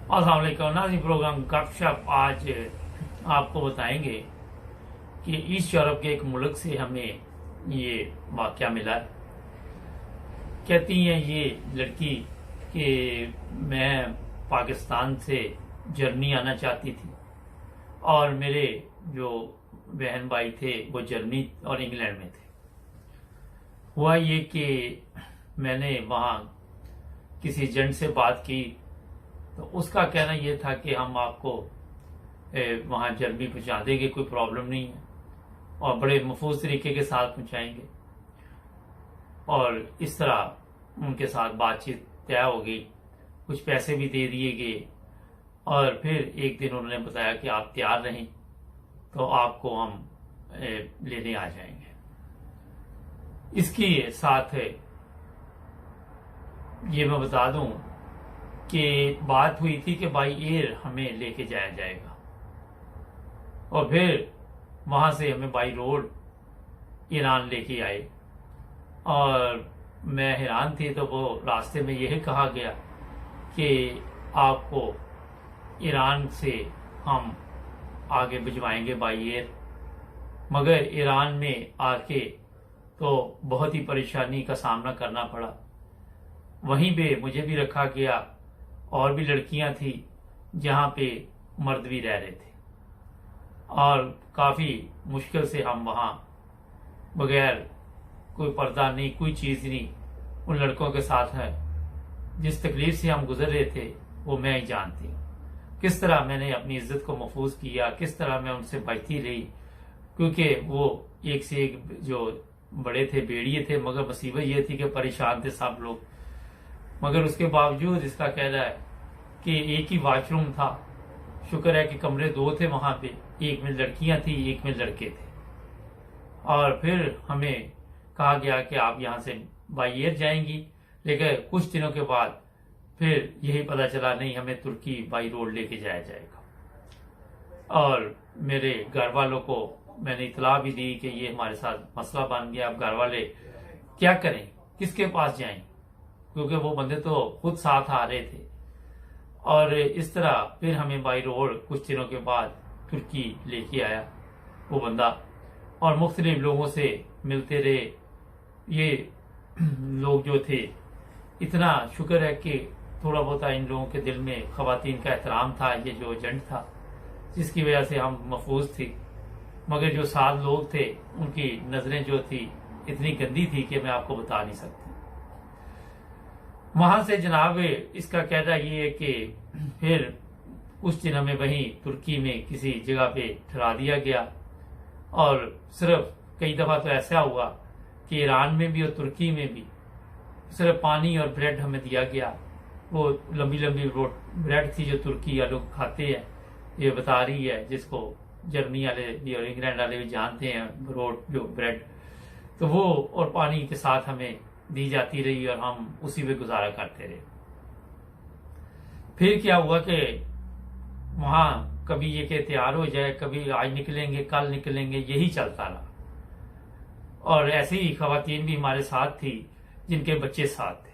अस्सलाम वालेकुम नाज़रीन, प्रोग्राम गपशप आज आपको बताएंगे कि ईस्ट यूरोप के एक मुल्क से हमें ये वाक़या मिला है। कहती हैं ये लड़की कि मैं पाकिस्तान से जर्मनी आना चाहती थी और मेरे जो बहन भाई थे वो जर्मनी और इंग्लैंड में थे। हुआ ये कि मैंने वहाँ किसी एजेंट से बात की तो उसका कहना यह था कि हम आपको वहाँ जर्मनी पहुँचा देंगे, कोई प्रॉब्लम नहीं है और बड़े महफूज तरीके के साथ पहुँचाएंगे। और इस तरह उनके साथ बातचीत तय हो गई, कुछ पैसे भी दे दिए गए और फिर एक दिन उन्होंने बताया कि आप तैयार रहें तो आपको हम लेने आ जाएंगे। इसके साथ ये मैं बता दूं कि बात हुई थी कि बाई एयर हमें लेके जाया जाएगा और फिर वहां से हमें बाई रोड ईरान लेके आए। और मैं हैरान थी तो वो रास्ते में यही कहा गया कि आपको ईरान से हम आगे भिजवाएंगे बाई एयर। मगर ईरान में आके तो बहुत ही परेशानी का सामना करना पड़ा। वहीं पे मुझे भी रखा गया और भी लड़कियां थी जहां पे मर्द भी रह रहे थे और काफी मुश्किल से हम वहां बगैर कोई पर्दा नहीं, कोई चीज नहीं, उन लड़कों के साथ है। जिस तकलीफ से हम गुजर रहे थे वो मैं ही जानती हूँ। किस तरह मैंने अपनी इज्जत को महफूज किया, किस तरह मैं उनसे बचती रही, क्योंकि वो एक से एक जो बड़े थे बेड़िए थे। मगर मुसीबत ये थी कि परेशान थे सब लोग। मगर उसके बावजूद इसका कहना है कि एक ही वॉशरूम था। शुक्र है कि कमरे दो थे वहां पे, एक में लड़कियां थी एक में लड़के थे। और फिर हमें कहा गया कि आप यहां से बाई एयर जाएंगी, लेकिन कुछ दिनों के बाद फिर यही पता चला नहीं, हमें तुर्की बाई रोड लेके जाया जाएगा। और मेरे घर वालों को मैंने इतला भी दी कि ये हमारे साथ मसला बन गया। अब घर वाले क्या करें, किसके पास जाएं, क्योंकि वो बंदे तो खुद साथ आ रहे थे। और इस तरह फिर हमें बाई रोड कुछ दिनों के बाद तुर्की लेके आया वो बंदा और मुख्तलिफ लोगों से मिलते रहे। ये लोग जो थे, इतना शुक्र है कि थोड़ा बहुत इन लोगों के दिल में खवातीन का एहतराम था। ये जो एजेंट था जिसकी वजह से हम महफूज थी। मगर जो 7 लोग थे उनकी नजरें जो थी इतनी गंदी थी कि मैं आपको बता नहीं सकती। वहां से जनाब इसका कहना ये है कि फिर कुछ दिन हमें वहीं तुर्की में किसी जगह पे ठहरा दिया गया। और सिर्फ कई दफा तो ऐसा हुआ कि ईरान में भी और तुर्की में भी सिर्फ पानी और ब्रेड हमें दिया गया। वो लंबी लंबी ब्रेड थी जो तुर्की या लोग खाते हैं, ये बता रही है, जिसको जर्मनी वाले भी और इंग्लैंड वाले भी जानते हैं, रोड जो ब्रेड, तो वो और पानी के साथ हमें दी जाती रही और हम उसी पे गुजारा करते रहे। फिर क्या हुआ कि वहां कभी ये कि तैयार हो जाए, कभी आज निकलेंगे कल निकलेंगे, यही चलता रहा। और ऐसी ही खवातीन भी हमारे साथ थी जिनके बच्चे साथ थे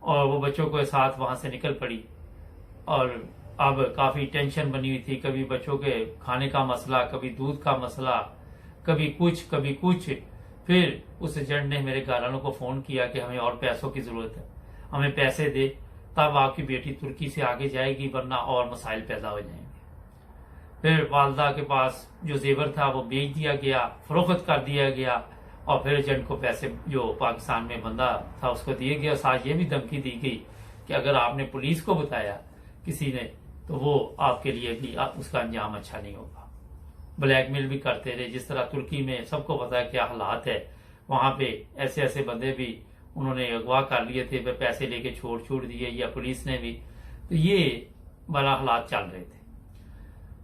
और वो बच्चों के साथ वहां से निकल पड़ी। और अब काफी टेंशन बनी हुई थी, कभी बच्चों के खाने का मसला, कभी दूध का मसला, कभी कुछ। फिर उस एजेंट ने मेरे घर वालों को फोन किया कि हमें और पैसों की जरूरत है, हमें पैसे दे, तब आपकी बेटी तुर्की से आगे जाएगी, वरना और मसाइल पैदा हो जाएंगे। फिर वालदा के पास जो जेवर था वो बेच दिया गया, फरोख्त कर दिया गया और फिर एजेंट को पैसे जो पाकिस्तान में बंदा था उसको दिए गए। और साथ ये भी धमकी दी गई कि अगर आपने पुलिस को बताया किसी ने तो वो आपके लिए भी उसका अंजाम अच्छा नहीं होगा। ब्लैकमेल भी करते रहे। जिस तरह तुर्की में सबको पता है क्या हालात है, वहां पे ऐसे ऐसे बंदे भी उन्होंने अगवा कर लिए थे, फिर पैसे लेके छोड़ दिए, या पुलिस ने भी। तो ये बड़ा हालात चल रहे थे।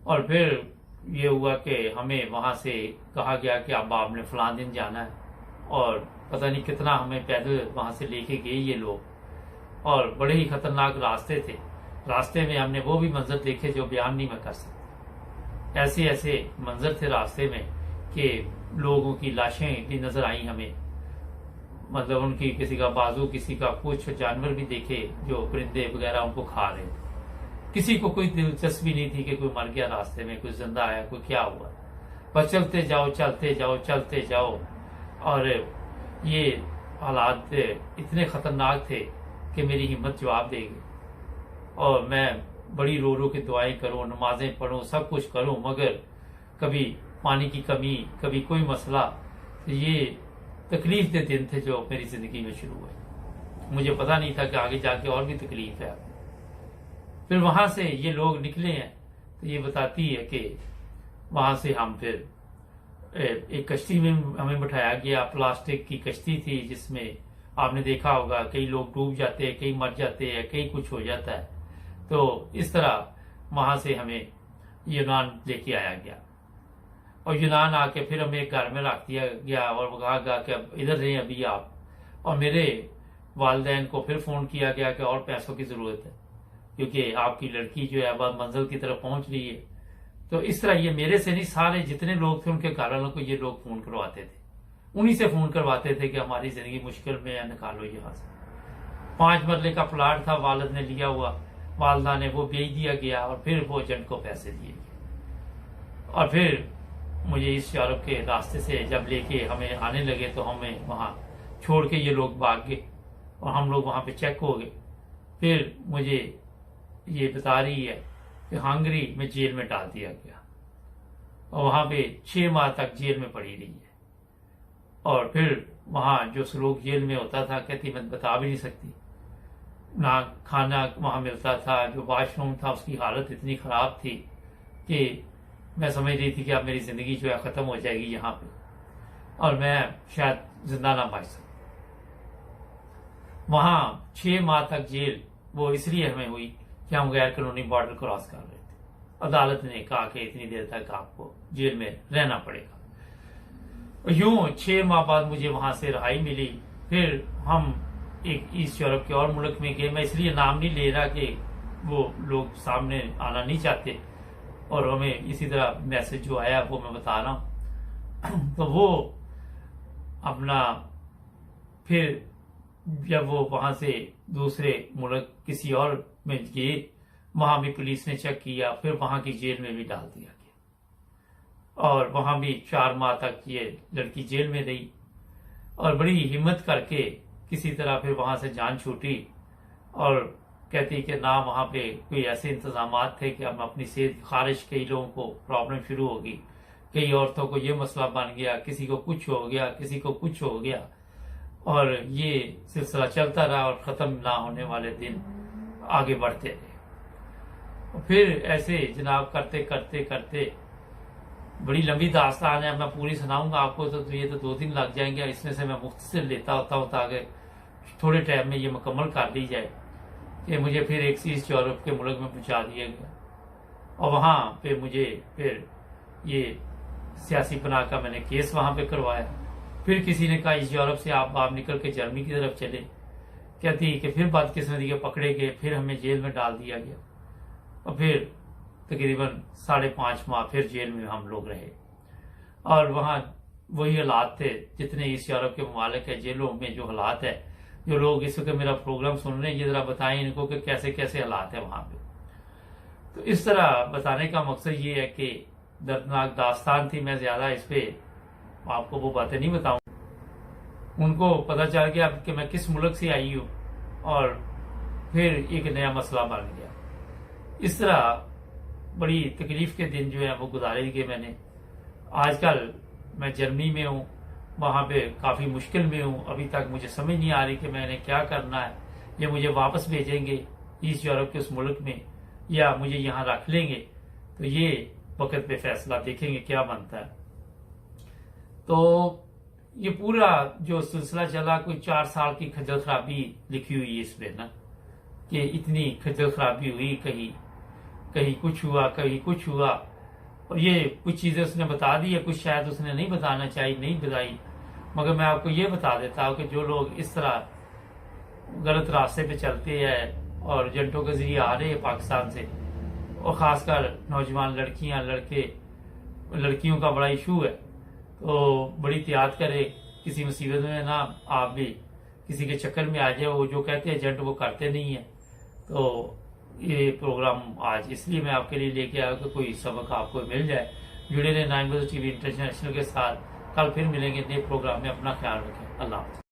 और फिर ये हुआ कि हमें वहां से कहा गया कि अब आपने फलां दिन जाना है, और पता नहीं कितना हमें पैदल वहां से लेके गए ये लोग। और बड़े ही खतरनाक रास्ते थे। रास्ते में हमने वो भी मंजर देखे जो बयान नहीं मैं कर सकता। ऐसे ऐसे मंजर थे रास्ते में कि लोगों की लाशें भी नजर आई हमें। मतलब उनकी किसी का बाजू, किसी का कुछ जानवर भी देखे जो परिंदे वगैरह उनको खा रहे थे। किसी को कोई दिलचस्पी नहीं थी कि कोई मर गया रास्ते में, कोई जिंदा आया, कोई क्या हुआ। बस चलते जाओ चलते जाओ चलते जाओ। और ये हालात इतने खतरनाक थे कि मेरी हिम्मत जवाब देगी, और मैं बड़ी रो रो के दुआएं करूं, नमाजें पढ़ूं, सब कुछ करूं, मगर कभी पानी की कमी, कभी कोई मसला। तो ये तकलीफ के दिन थे जो मेरी जिंदगी में शुरू हुए। मुझे पता नहीं था कि आगे जाके और भी तकलीफ है। फिर वहां से ये लोग निकले हैं, तो ये बताती है कि वहां से हम फिर एक कश्ती में हमें बिठाया गया। प्लास्टिक की कश्ती थी जिसमें आपने देखा होगा कई लोग डूब जाते हैं, कई मर जाते हैं, कई कुछ हो जाता है। तो इस तरह वहां से हमें यूनान लेके आया गया, और यूनान आके फिर हमें एक घर में रख दिया गया और कहा गया कि अब इधर रहें अभी आप। और मेरे वालिदैन को फिर फोन किया गया कि और पैसों की जरूरत है, क्योंकि आपकी लड़की जो है अब मंजिल की तरफ पहुंच रही है। तो इस तरह ये मेरे से नहीं, सारे जितने लोग थे उनके घर वालों को ये लोग फोन करवाते थे, उन्हीं से फोन करवाते थे कि हमारी जिंदगी मुश्किल में है, निकालो यहाँ से। 5 मरले का प्लाट था वालिद ने लिया हुआ, वालदा ने वो बेच दिया गया, और फिर वो एजेंट को पैसे दिए गए। और फिर मुझे इस यूरोप के रास्ते से जब लेके हमें आने लगे तो हमें वहां छोड़ के ये लोग भाग गए, और हम लोग वहां पे चेक हो गए। फिर मुझे ये बता रही है कि हंगरी में जेल में डाल दिया गया, और वहां पे 6 माह तक जेल में पड़ी रही है। और फिर वहां जो सलूक जेल में होता था, कहती मैं बता भी नहीं सकती। ना खाना वहां मिलता था, जो वॉशरूम था उसकी हालत इतनी खराब थी कि मैं समझ रही थी कि अब मेरी जिंदगी जो है खत्म हो जाएगी यहाँ पे, और मैं शायद जिंदा ना बच सकूं। वहां 6 माह तक जेल वो इसलिए हमें हुई कि हम गैर कानूनी बॉर्डर क्रॉस कर रहे थे। अदालत ने कहा कि इतनी देर तक आपको जेल में रहना पड़ेगा। यूं 6 माह बाद मुझे वहां से रिहाई मिली। फिर हम एक ईस्ट यूरोप के और मुल्क में गए। मैं इसलिए नाम नहीं ले रहा कि वो लोग सामने आना नहीं चाहते, और हमें इसी तरह मैसेज जो आया वो मैं बता रहा हूं। तो वो अपना फिर जब वो वहां से दूसरे मुल्क किसी और में गए, वहां भी पुलिस ने चेक किया, फिर वहां की जेल में भी डाल दिया गया, और वहां भी 4 माह तक ये लड़की जेल में रही। और बड़ी हिम्मत करके किसी तरह फिर वहां से जान छूटी, और कहती कि ना वहां पे कोई ऐसे इंतजाम थे कि हम अपनी सेहत खारिश, कई लोगों को प्रॉब्लम शुरू होगी, कई औरतों को ये मसला बन गया, किसी को कुछ हो गया, किसी को कुछ हो गया, और ये सिलसिला चलता रहा, और खत्म ना होने वाले दिन आगे बढ़ते रहे। फिर ऐसे जनाब करते करते करते बड़ी लंबी दास्तान है, मैं पूरी सुनाऊंगा आपको तो ये तो 2 दिन लग जाएंगे। इसमें से मैं मुख्तसर लेता होता हूँ ताकि थोड़े टाइम में ये मुकम्मल कर ली जाए कि मुझे फिर एक ईस्ट यूरोप के मुल्क में पहुंचा दिया गया, और वहां पे मुझे फिर ये सियासी पनाह का मैंने केस वहां पे करवाया। फिर किसी ने कहा इस यूरोप से आप निकल के जर्मनी की तरफ चले। कहती कि फिर बदकिस्मती के पकड़े गए, फिर हमें जेल में डाल दिया गया, और फिर तकरीबन 5.5 माह फिर जेल में हम लोग रहे। और वहां वही हालात थे जितने ईस्ट यूरोप के ममालिक है, जेलों में जो हालात है। जो लोग इस वक्त मेरा प्रोग्राम सुन रहे हैं, ये जरा बताएं इनको कि कैसे कैसे हालात है वहां पे। तो इस तरह बताने का मकसद ये है कि दर्दनाक दास्तान थी। मैं ज्यादा इस पे आपको वो बातें नहीं बताऊं। उनको पता चल गया कि मैं किस मुल्क से आई हूं, और फिर एक नया मसला बन गया। इस तरह बड़ी तकलीफ के दिन जो है वो गुजारे गए मैंने। आजकल मैं जर्मनी में हूँ, वहां पे काफी मुश्किल में हूँ। अभी तक मुझे समझ नहीं आ रही कि मैंने क्या करना है। ये मुझे वापस भेजेंगे ईस्ट यूरोप के उस मुल्क में, या मुझे यहाँ रख लेंगे। तो ये वक्त पे फैसला देखेंगे क्या बनता है। तो ये पूरा जो सिलसिला चला, कोई 4 साल की खज्जल खराबी लिखी हुई है इसमें ना, कि इतनी खज्जल खराबी हुई, कहीं कुछ हुआ, कहीं कुछ हुआ। और ये कुछ चीजें उसने बता दी है, कुछ शायद उसने नहीं बताना चाहिए, नहीं बताई। मगर मैं आपको ये बता देता हूँ कि जो लोग इस तरह गलत रास्ते पे चलते हैं और एजेंटों के जरिए आ रहे हैं पाकिस्तान से, और खासकर नौजवान लड़कियां, लड़कियों का बड़ा इशू है, तो बड़ी एहतियात करे। किसी मुसीबत में ना आप भी किसी के चक्कर में आ जाए। वो जो कहते हैं एजेंट वो करते नहीं है, तो ये प्रोग्राम आज इसलिए मैं आपके लिए लेके आया कि कोई सबक आपको मिल जाए। जुड़े रहे 9 बजे टीवी इंटरनेशनल के साथ। कल फिर मिलेंगे नए प्रोग्राम में। अपना ख्याल रखें। अल्लाह हाफ़िज़।